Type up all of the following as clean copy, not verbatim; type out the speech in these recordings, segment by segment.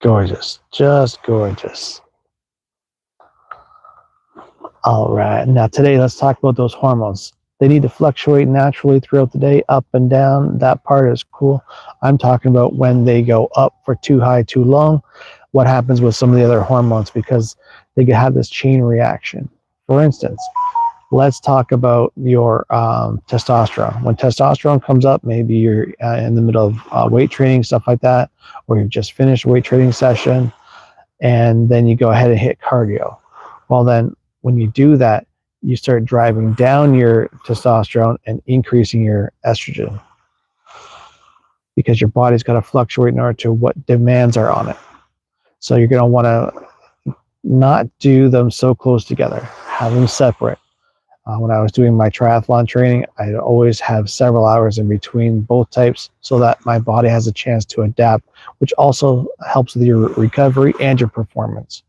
Gorgeous, just gorgeous. All right, now today let's talk about those hormones. They need to fluctuate naturally throughout the day, up and down. That part is cool. I'm talking about when they go up for too high, too long. What happens with some of the other hormones because they can have this chain reaction. For instance, let's talk about your testosterone. When testosterone comes up, maybe you're in the middle of weight training, stuff like that, or you've just finished a weight training session, and then you go ahead and hit cardio. Well, then when you do that, you start driving down your testosterone and increasing your estrogen because your body's got to fluctuate in order to what demands are on it. So you're going to want to not do them so close together, have them separate. When I was doing my triathlon training, I'd always have several hours in between both types so that my body has a chance to adapt, which also helps with your recovery and your performance.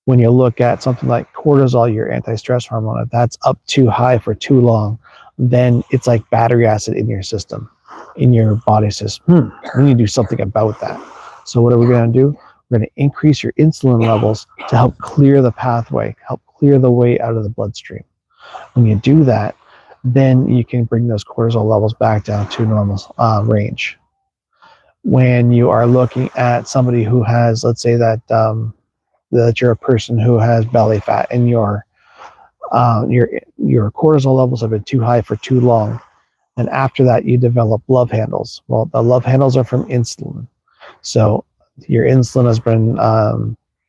When you look at something like cortisol, your anti-stress hormone, if that's up too high for too long, then it's like battery acid in your system, in your body says, we need to do something about that. So what are we going to do? We're going to increase your insulin levels to help clear the pathway, help clear the way out of the bloodstream. When you do that, then you can bring those cortisol levels back down to normal range. When you are looking at somebody who has, let's say that you're a person who has belly fat and your cortisol levels have been too high for too long, and after that you develop love handles. Well, the love handles are from insulin. So your insulin has been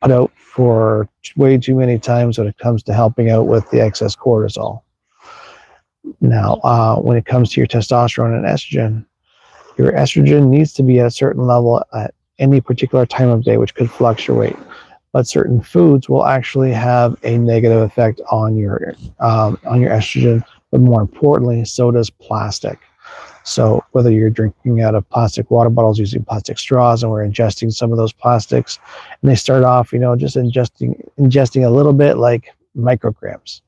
put out for way too many times when it comes to helping out with the excess cortisol. Now, when it comes to your testosterone and estrogen, your estrogen needs to be at a certain level at any particular time of day, which could fluctuate. But certain foods will actually have a negative effect on your estrogen. But more importantly, so does plastic. So whether you're drinking out of plastic water bottles using plastic straws, and we're ingesting some of those plastics, and they start off, just ingesting a little bit, like micrograms.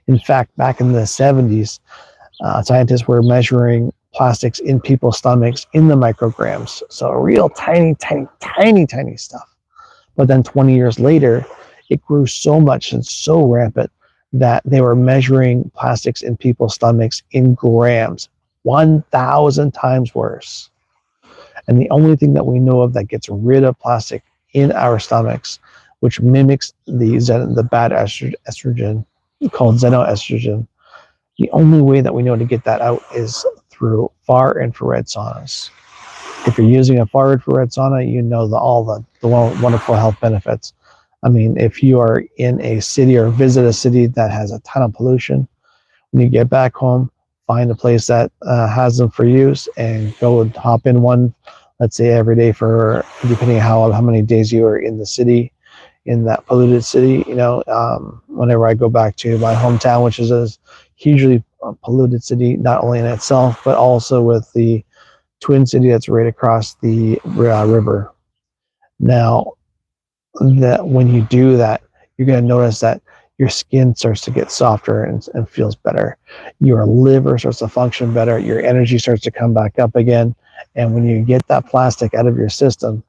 In fact, back in the 70s, scientists were measuring plastics in people's stomachs in the micrograms. So real tiny, tiny, tiny, tiny stuff. But then 20 years later, it grew so much and so rampant that they were measuring plastics in people's stomachs in grams, 1,000 times worse. And the only thing that we know of that gets rid of plastic in our stomachs, which mimics the bad estrogen called xenoestrogen, the only way that we know to get that out is through far infrared saunas. If you're using a far infrared sauna, you know all the wonderful health benefits. I mean, if you are in a city or visit a city that has a ton of pollution, when you get back home, find a place that has them for use and go and hop in one, let's say every day for, depending on how many days you are in the city, in that polluted city. Whenever I go back to my hometown, which is a hugely polluted city, not only in itself, but also with the Twin City that's right across the river. Now, that when you do that, you're going to notice that your skin starts to get softer and feels better. Your liver starts to function better. Your energy starts to come back up again. And when you get that plastic out of your system,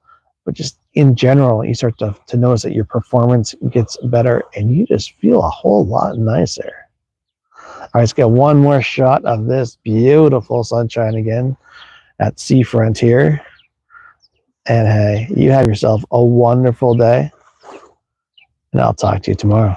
but just in general, you start to notice that your performance gets better and you just feel a whole lot nicer. All right, let's get one more shot of this beautiful sunshine again at Seafront here. And hey, you have yourself a wonderful day, and I'll talk to you tomorrow.